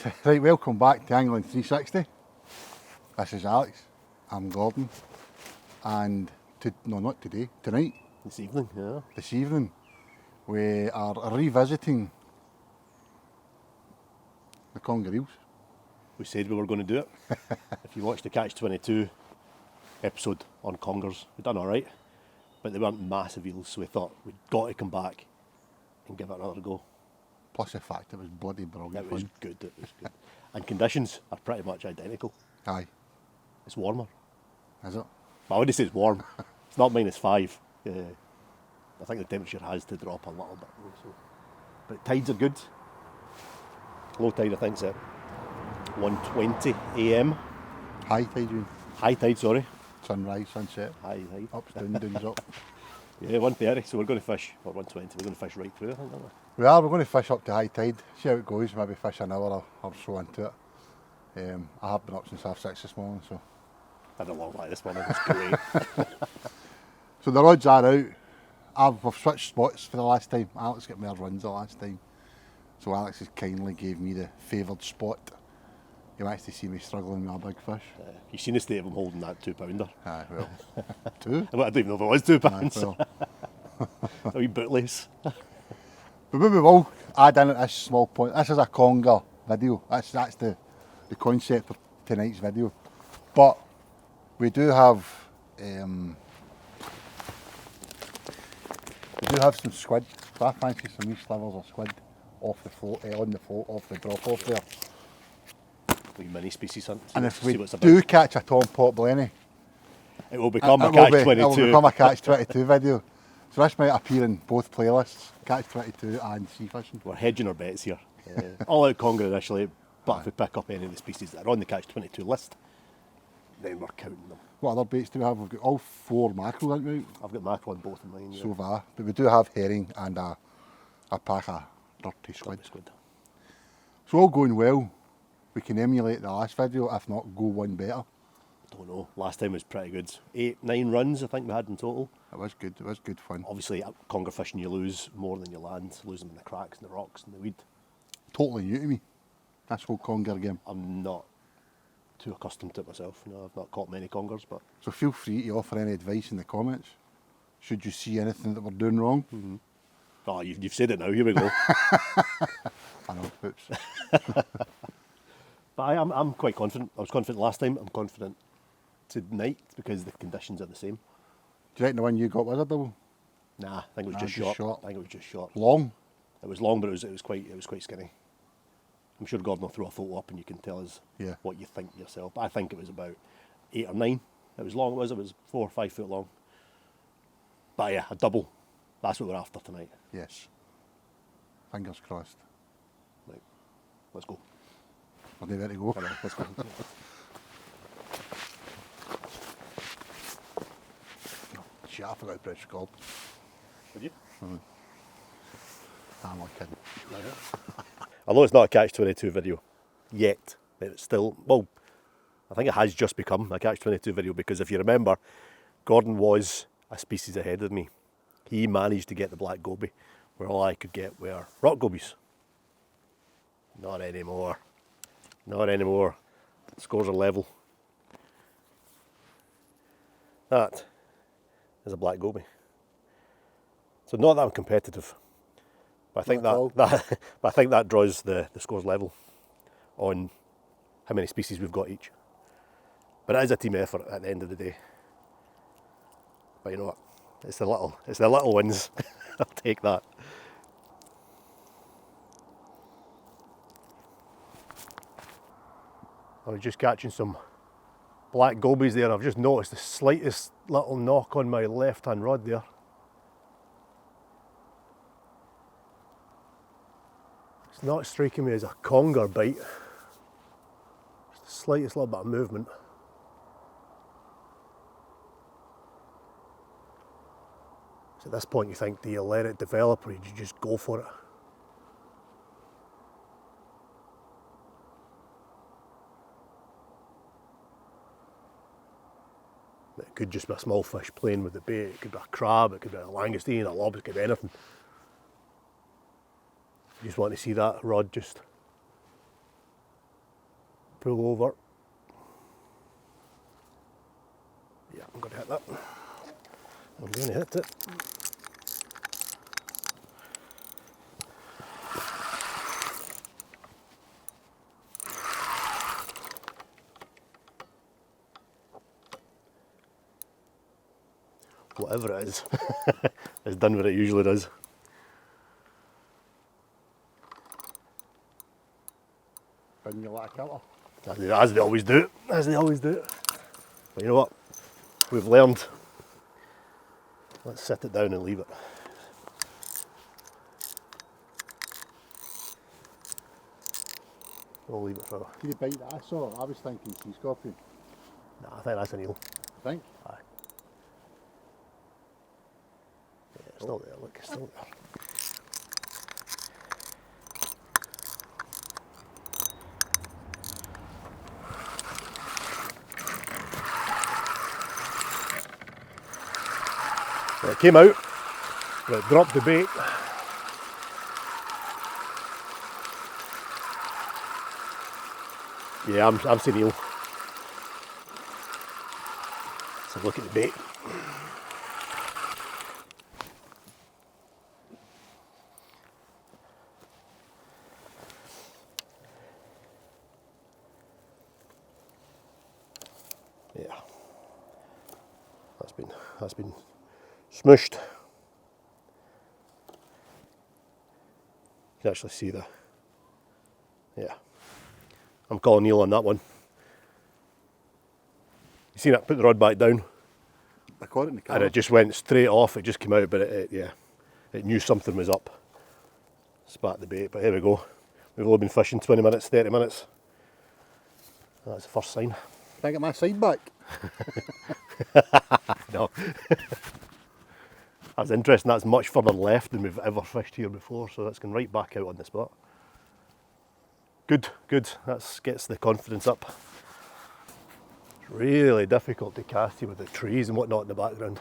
Right, welcome back to England 360. This is Alex, I'm Gordon, and not today, tonight, This evening, we are revisiting the Congers. we said we were going to do it. If you watched the Catch-22 episode on Congers, we'd done alright, but they weren't massive eels, so we thought we'd got to come back and give it another go. Plus the fact it was bloody brilliant It was fun. good. And conditions are pretty much identical. Aye, It's warmer. is it? But I wouldn't say it's warm. It's not -5. I think the temperature has to drop a little bit. So. But tides are good. Low tide, I think, is at 1:20 a.m. High tide, you. High tide, sorry. Sunrise, sunset, High tide. ups, down, downs, up. Yeah, 1:30, so we're going to fish, or 1:20, we're going to fish right through, I think, aren't we? We're going to fish up to high tide, see how it goes, maybe fish an hour or so into it. I have been up since 6:30 this morning, so. I had a long night this morning, it was great. So the rods are out. We've switched spots for the last time. Alex got more runs the last time. So Alex has kindly gave me the favoured spot. You actually see me struggling with a big fish. You've seen the state of him holding that 2-pounder. Aye, well, two. I don't even know if it was 2 pounds. Well. A wee bootlace. But what we will add in at this small point, this is a conger video. That's the concept of tonight's video. But we do have some squid. So I fancy some wee slivers of squid off the float, on the float, off the drop off there. Wee mini species hunt. And if we see what's do about. catch a Tom Pot Blenny, It will become a it will Catch-22. become a Catch-22 video. So this might appear in both playlists, Catch-22 and sea fishing. We're hedging our bets here. All out conger initially, but if we pick up any of the species that are on the Catch-22 list, then we're counting them. What other baits do we have? We've got all 4 mackerel, haven't we? I've got mackerel on both of mine. So far. But we do have herring and a pack of dirty squid. So all going well. We can emulate the last video, if not go one better. Don't know. Last time was pretty good. 8-9 runs I think we had in total. It was good fun. Obviously, conger fishing you lose more than you land. Lose them in the cracks and the rocks and the weed. Totally new to me, this whole conger game. I'm not too accustomed to it myself. No, I've not caught many congers, but So feel free to offer any advice in the comments. Should you see anything that we're doing wrong? Mm-hmm. Oh, you've said it now. Here we go. I know, oops. But I'm quite confident. I was confident last time. I'm confident tonight because the conditions are the same. Do you reckon the one you got was a double? Nah, I think it was Nah, just just short. short. I think it was just short. Long? It was long, but it was quite skinny. I'm sure Gordon will throw a photo up and you can tell us what you think yourself. But I think it was about 8 or 9. It was long. It was 4 or 5 foot long. But yeah, a double. That's what we're after tonight. Yes. Fingers crossed. Right, let's go. Are they ready to go? Come on, let's go. Shit, I forgot to press record. Would you? I'm not kidding. I know it's not a Catch-22 video yet. It's still, well, I think it has just become a Catch-22 video because if you remember, Gordon was a species ahead of me. He managed to get the black goby, where all I could get were rock gobies. Not anymore. Not anymore. The scores are level. That is a black goby. So not that I'm competitive. But I think that draws the scores level on how many species we've got each. But it is a team effort at the end of the day. But you know what? It's the little wins. I'll take that. I was just catching some black gobies there. I've just noticed the slightest little knock on my left-hand rod there. It's not striking me as a conger bite. Just the slightest little bit of movement. So at this point you think, do you let it develop or do you just go for it? It could just be a small fish playing with the bait, it could be a crab, it could be a langoustine, a lob, it could be anything. You just want to see that rod just pull over. Yeah, I'm going to hit that. I'm going to hit it. Whatever it is, it's done what it usually does. Didn't you like a killer? As they always do, as they always do. But you know what? We've learned. Let's set it down and leave it. We'll leave it for. See the bite that I saw? I was thinking sea scorpion. Nah, I think that's an eel. I think. Aye. Yeah, it's still there, look, it's still there. Well, it came out, but it dropped the bait. Yeah, I'm seeing eel. Let's have a look at the bait. Yeah, that's been smooshed. You can actually see the, yeah. I'm calling eel on that one. You seen it put the rod back down? I caught it in the car. And it just went straight off, it just came out, but yeah, it knew something was up. Spat the bait, but here we go. We've only been fishing 20 minutes, 30 minutes. That's the first sign. Can I get my side back? No. That's interesting, that's much further left than we've ever fished here before, so that's going right back out on the spot. Good, good, that gets the confidence up. It's really difficult to cast here with the trees and whatnot in the background,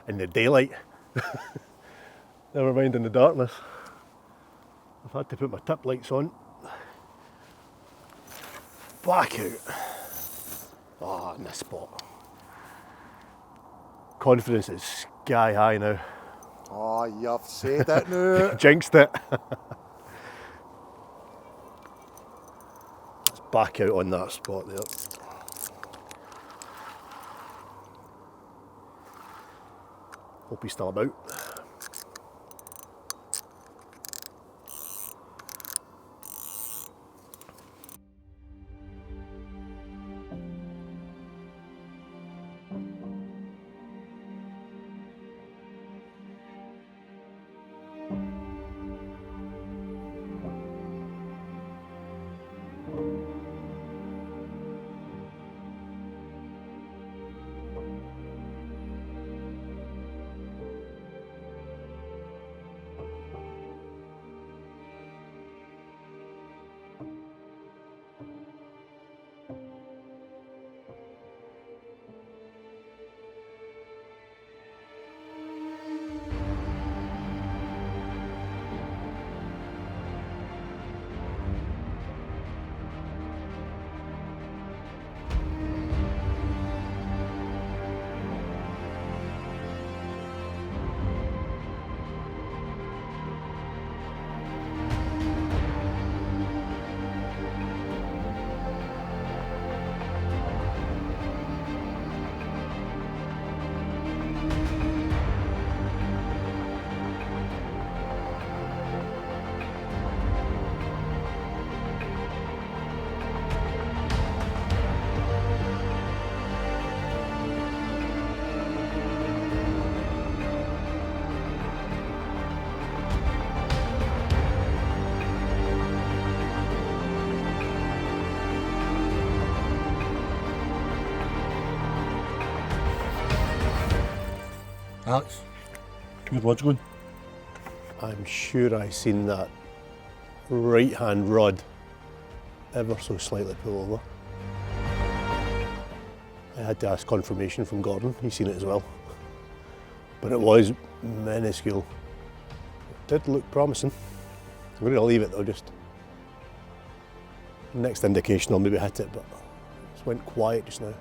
in the daylight. Never mind in the darkness. I've had to put my tip lights on. Back out. Ah, in this spot. Confidence is sky high now. Oh, you've said it now. Jinxed it. It's back out on that spot there. Hope he's still about. Alex, good, what's going? I'm sure I seen that right hand rod ever so slightly pull over. I had to ask confirmation from Gordon, he's seen it as well. But it was minuscule. It did look promising. I'm going to leave it though, just Next indication I'll maybe hit it, but it just went quiet just now.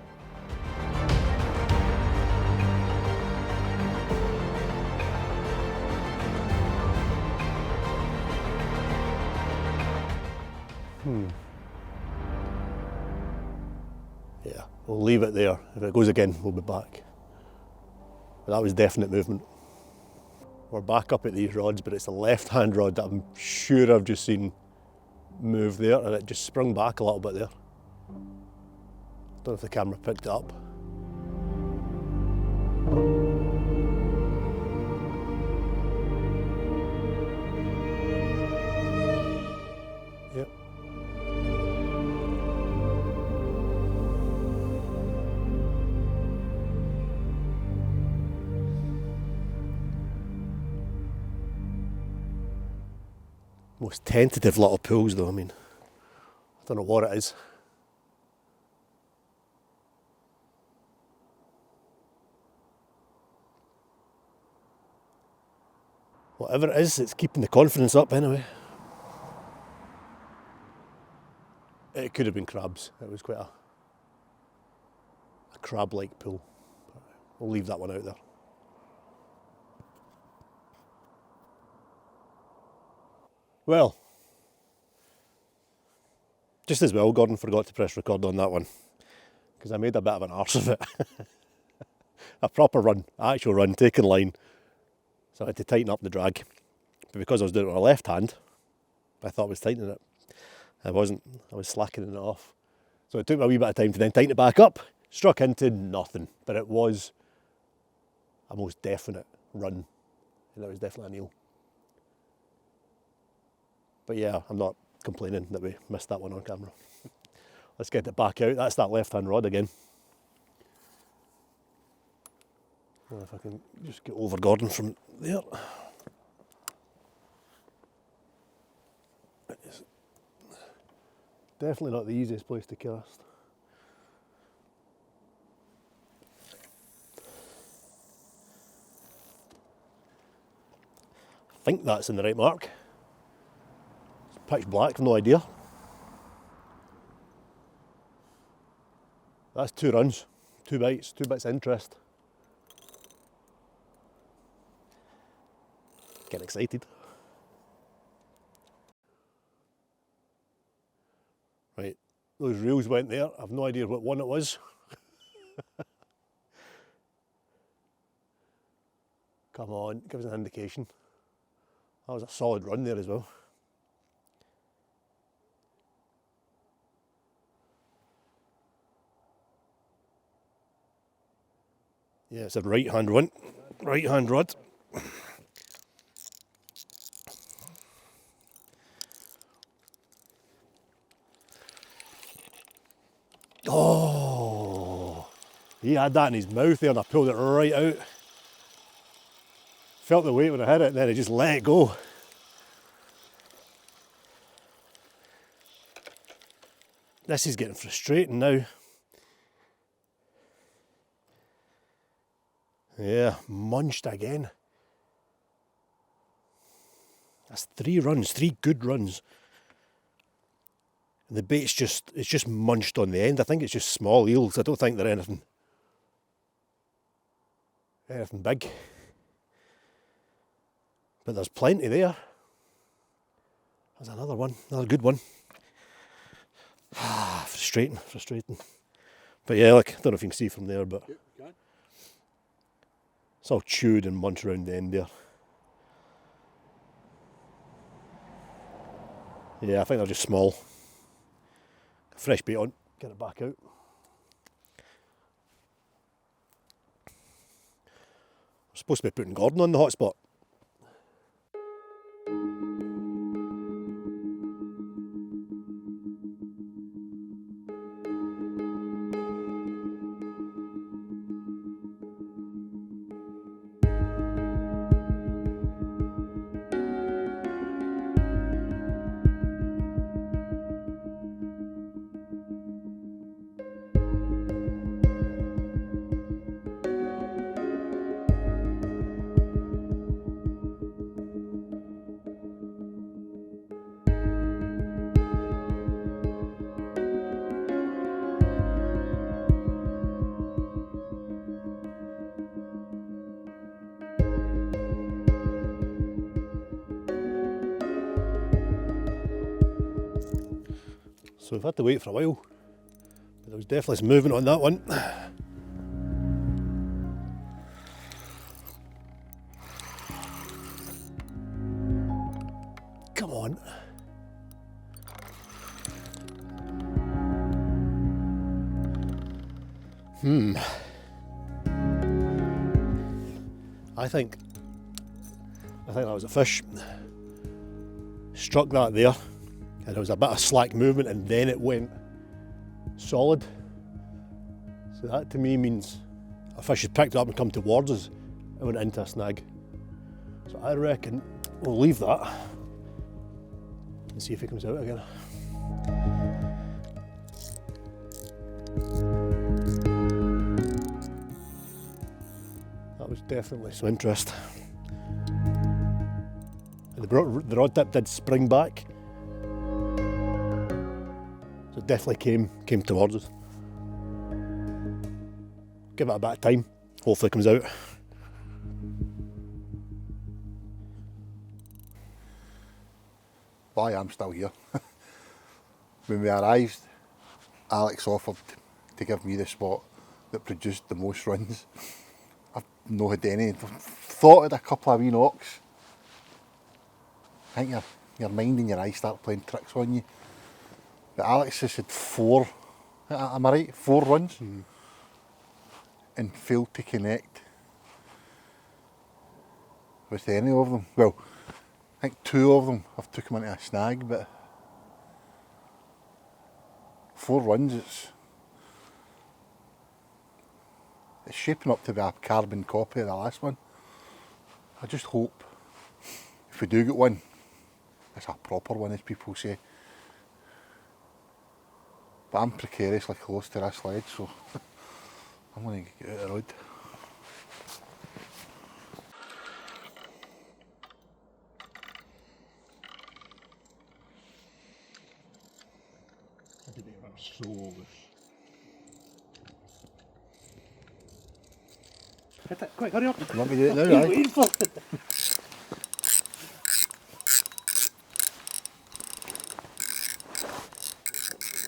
Yeah, we'll leave it there. If it goes again, we'll be back. But that was definite movement. We're back up at these rods, but it's the left-hand rod that I'm sure I've just seen move there, and it just sprung back a little bit there. Don't know if the camera picked it up. Yep. Most tentative little pulls though, I mean, I don't know what it is. Whatever it is, it's keeping the confidence up anyway. It could have been crabs. It was quite a crab-like pull. We'll leave that one out there. Well, just as well Gordon forgot to press record on that one, because I made a bit of an arse of it. A proper run, actual run, taking line. So I had to tighten up the drag. But because I was doing it with my left hand, I thought I was tightening it. I wasn't, I was slackening it off. So it took me a wee bit of time to then tighten it back up. Struck into nothing, but it was a most definite run. And it was definitely an eel. But yeah, I'm not complaining that we missed that one on camera. Let's get it back out. That's that left-hand rod again. Well, if I can just get over Gordon from there. It's definitely not the easiest place to cast. I think that's in the right mark. Pitch black, no idea. That's 2 runs, 2 bites, 2 bits of interest. Get excited. Right, those reels went there. I've no idea what one it was. Come on, give us an indication. That was a solid run there as well. Yeah, it's a right-hand one, right-hand rod. Oh, he had that in his mouth there and I pulled it right out. Felt the weight when I hit it and then I just let it go. This is getting frustrating now. Yeah, munched again. That's 3 runs, 3 good runs. And the bait's just munched on the end. I think it's just small eels. I don't think they're anything big. But there's plenty there. There's another one, another good one. Frustrating. But yeah, look, I don't know if you can see from there, but it's all chewed and munched around the end there. Yeah, I think they're just small. Fresh bait on, get it back out. I'm supposed to be putting Gordon on the hotspot. So we've had to wait for a while, but there was definitely some movement on that one. Come on. I think that was a fish. Struck that there, and there was a bit of slack movement, and then it went solid. So that to me means a fish had picked it up and come towards us and went into a snag. So I reckon we'll leave that and see if he comes out again. That was definitely some interest. And the rod tip did spring back, so it definitely came towards us. Give it a bit of time, hopefully it comes out. Well, I am still here. When we arrived, Alex offered to give me the spot that produced the most runs. I've not had any. I've thought of a couple of wee knocks. I think your mind and your eyes start playing tricks on you. But Alex has had 4, am I right? 4 runs? And failed to connect with any of them. Well, I think 2 of them I've took him into a snag, but 4 runs, it's shaping up to be a carbon copy of the last one. I just hope if we do get one, it's a proper one, as people say. But I'm precariously close to this ledge, so I'm going to get out of the road. Hit it, quick, hurry up. You want me to do it now, right?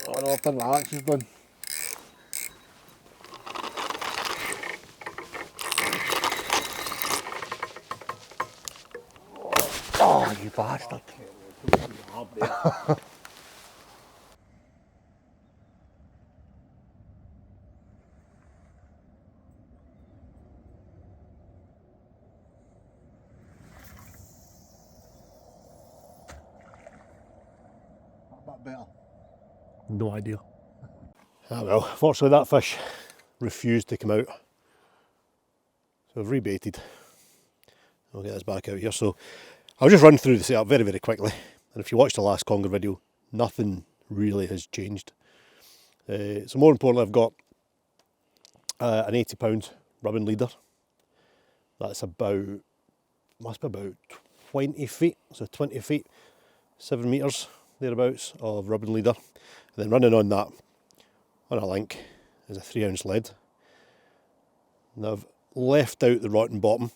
Oh no, I've done what Alex has done. Oh, you bastard. That bit better. No idea. Ah well, fortunately that fish refused to come out. So I've rebaited. I'll get this back out here. So I'll just run through the setup very, very quickly. And if you watched the last conger video, nothing really has changed. So more importantly, I've got an 80-pound rubbing leader. That's must be about 20 feet, so 20 feet, 7 metres thereabouts of rubbing leader. And then running on that, on a link, is a 3-ounce lead. Now I've left out the rotten bottom,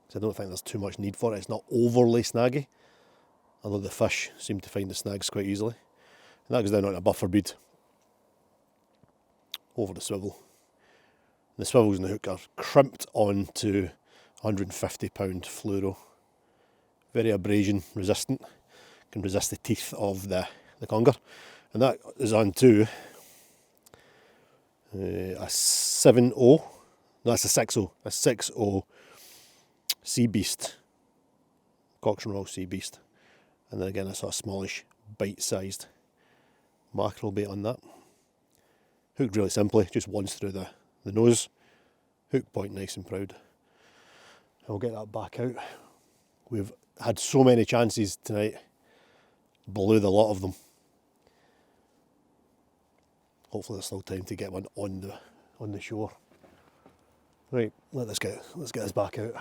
because I don't think there's too much need for it. It's not overly snaggy, although the fish seem to find the snags quite easily. And that goes down on a buffer bead over the swivel. And the swivels and the hook are crimped onto 150-pound fluoro. Very abrasion resistant, can resist the teeth of the conger. And that is onto a 7.0, no, that's a 6.0, a 6.0 Sea Beast, Cox and Roll Sea Beast. And then again a sort of smallish, bite-sized mackerel bait on that. Hooked really simply, just once through the nose. Hook point nice and proud. I'll get that back out. We've had so many chances tonight, blew the lot of them. Hopefully there's still time to get one on the shore. Right, let's get this back out.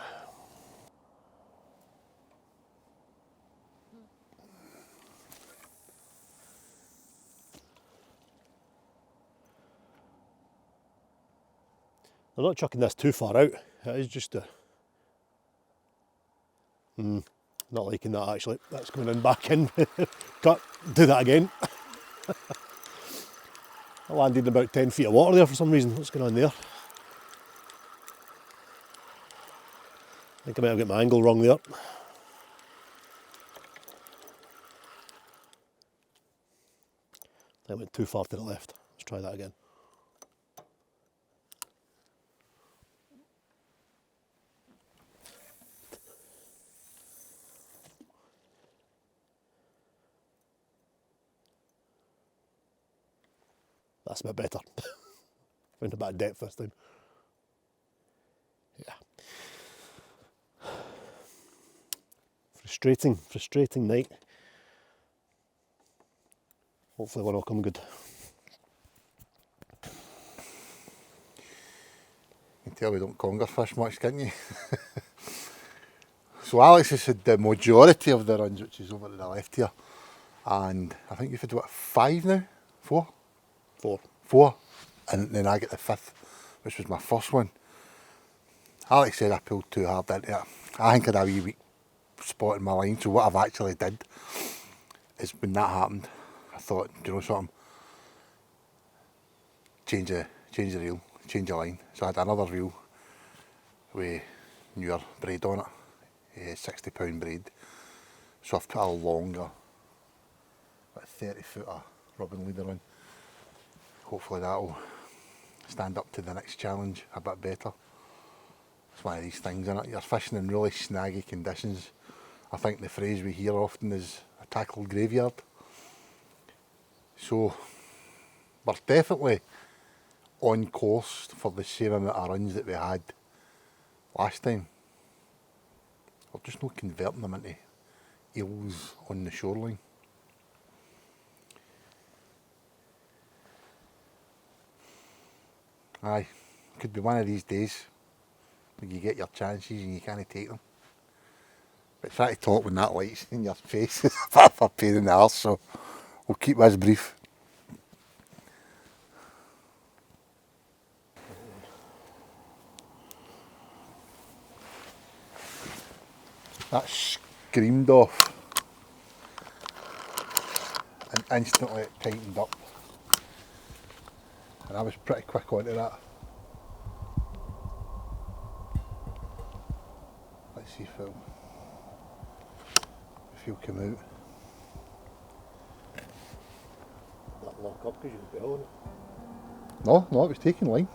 I'm not chucking this too far out. It is just a... not liking that actually. That's coming in back in. Cut. Do that again. I landed in about 10 feet of water there for some reason. What's going on there? I think I might have got my angle wrong there. I went too far to the left. Let's try that again. That's a bit better. Found a bit of depth this time. Yeah. Frustrating night. Hopefully one will come good. You can tell we don't conger fish much, can't you? So Alex has had the majority of the runs, which is over to the left here. And I think you've had, what, 5 now? 4? 4. 4. And then I get the 5th, which was my first one. Alex said I pulled too hard into it. I think I had a wee weak spot in my line, so what I've actually did is when that happened, I thought, do you know something? Change the reel, change the line. So I had another reel with newer braid on it, £60 braid. So I've put a longer, about 30 footer rubbing leader in. Hopefully that'll stand up to the next challenge a bit better. It's one of these things, isn't it? You're fishing in really snaggy conditions. I think the phrase we hear often is a tackled graveyard. So we're definitely on course for the same amount of runs that we had last time. We're just not converting them into eels on the shoreline. Aye, could be one of these days when you get your chances and you can't take them. But trying to talk when that light's in your face is a bit of a pain in the arse, so we'll keep this brief. That screamed off and instantly it tightened up. And I was pretty quick onto that. Let's see if he'll come out. That lock up because you can bail on it. No, it was taking line.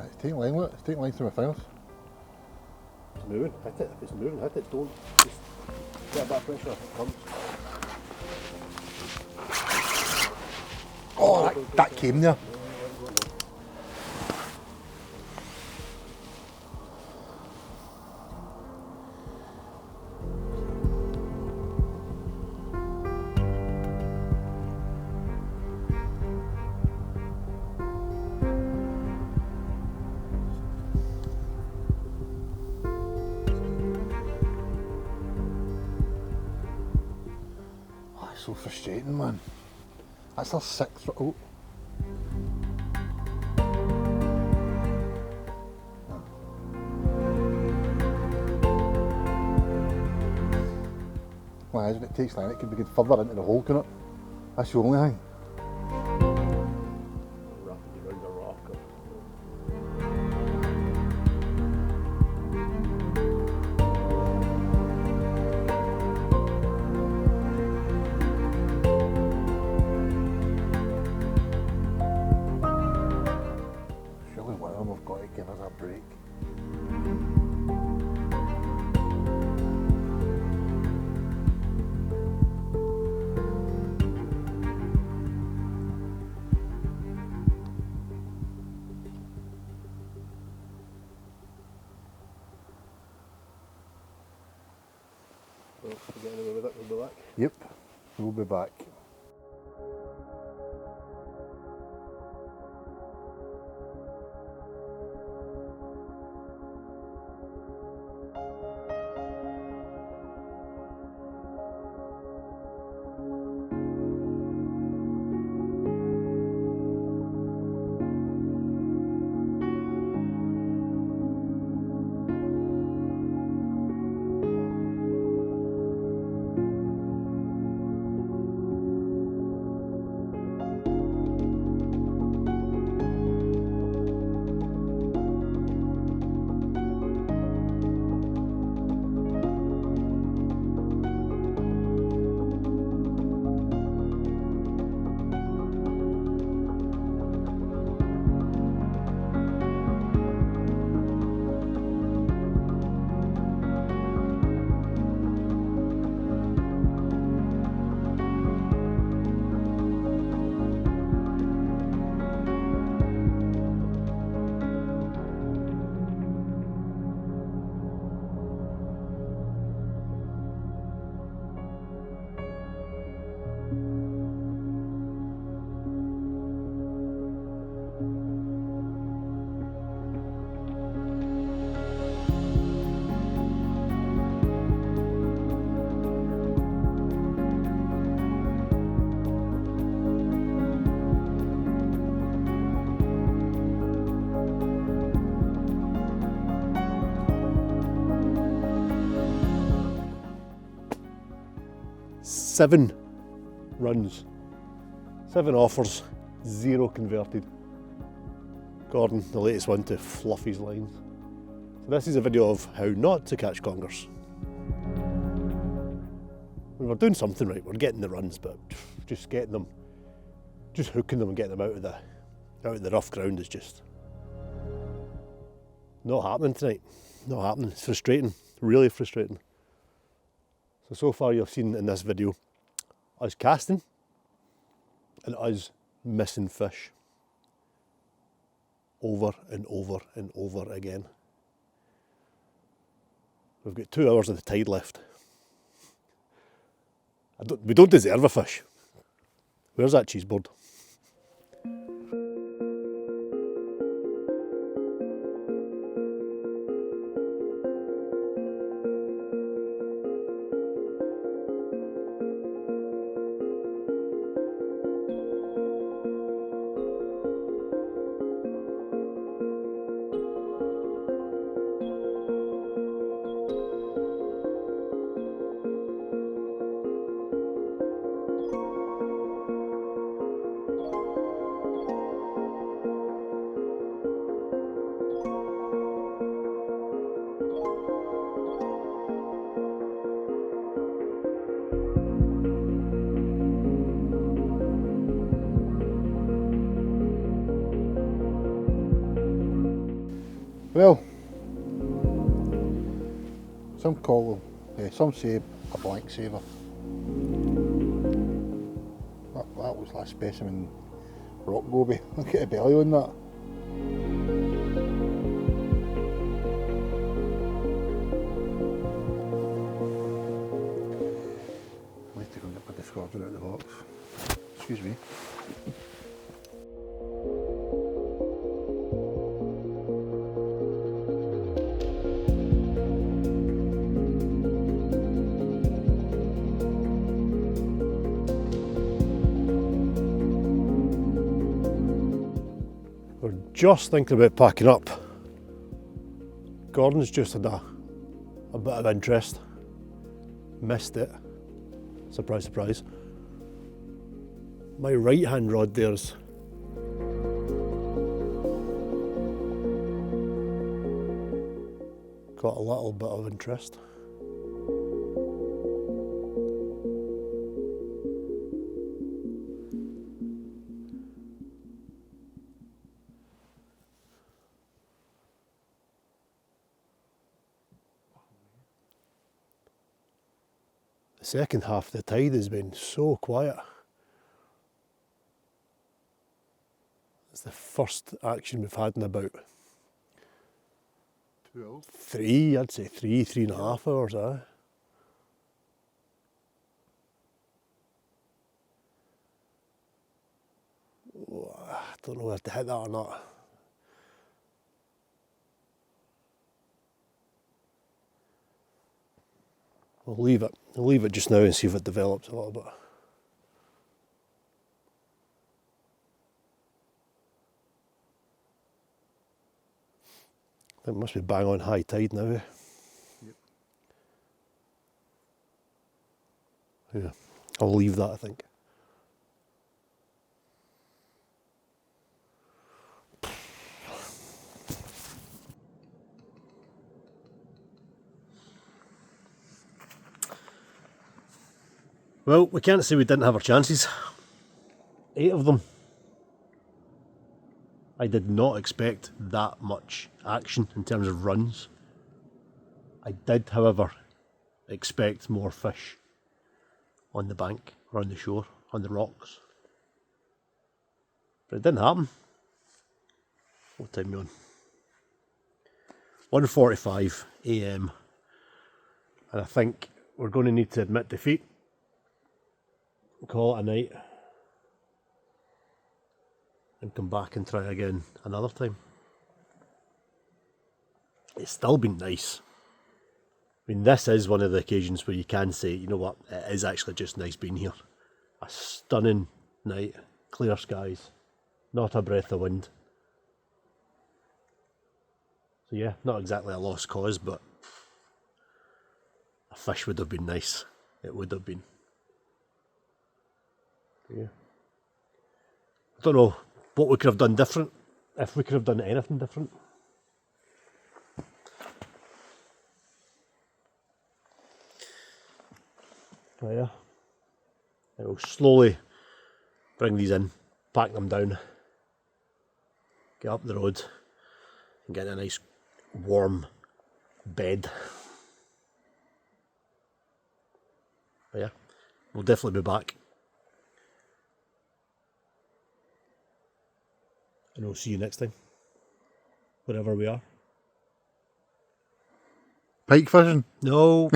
It's taking line, look. It's taking line through my fingers. It's moving. Hit it. If it's moving, hit it. Don't just get a bit of pressure if it comes. Oh, that came there. Oh, it's so frustrating, man. That's our 6th. Oh. Why isn't it takes line? It could be good further into the hole, couldn't it? That's the only thing. Rapidly round the rock. Surely one of them have got to give us a break. Well, if we get anywhere with it, we'll be back. Yep, we'll be back. 7 runs, 7 offers, 0 converted. Gordon, the latest one to fluff his lines. So this is a video of how not to catch congers. We're doing something right, we're getting the runs, but just getting them, just hooking them and getting them out of the rough ground is just not happening tonight. Not happening. It's frustrating, really frustrating. So far you've seen in this video us casting and us missing fish over and over and over again. We've got 2 hours of the tide left. We don't deserve a fish. Where's that cheese board? Well, some say a blank saver. That was like specimen rock goby. Look at the belly on that. I need to go and get my discarder out of the box. Excuse me. We're just thinking about packing up. Gordon's just had a bit of interest. Missed it. Surprise, surprise. My right hand rod there's got a little bit of interest. The second half of the tide has been so quiet. It's the first action we've had in about 2 hours. 3, I'd say 3.5 hours, I don't know if to hit that or not. I'll leave it just now and see if it develops a little bit. I think it must be bang on high tide now. Yep. Yeah, I'll leave that, I think. Well, we can't say we didn't have our chances. 8 of them. I did not expect that much action in terms of runs. I did, however, expect more fish on the bank, or on the shore, on the rocks. But it didn't happen. What time are we on? 1:45 AM. And I think we're going to need to admit defeat. Call it a night. And come back and try again another time. It's still been nice. I mean, this is one of the occasions where you can say, you know what, it is actually just nice being here. A stunning night, clear skies, not a breath of wind. So yeah, not exactly a lost cause, but a fish would have been nice. It would have been. Yeah. I don't know what we could have done different, if we could have done anything different. Oh yeah. I will slowly bring these in, pack them down, get up the road and get in a nice warm bed. But yeah, we'll definitely be back. And we'll see you next time, wherever we are. Pike fishing? No.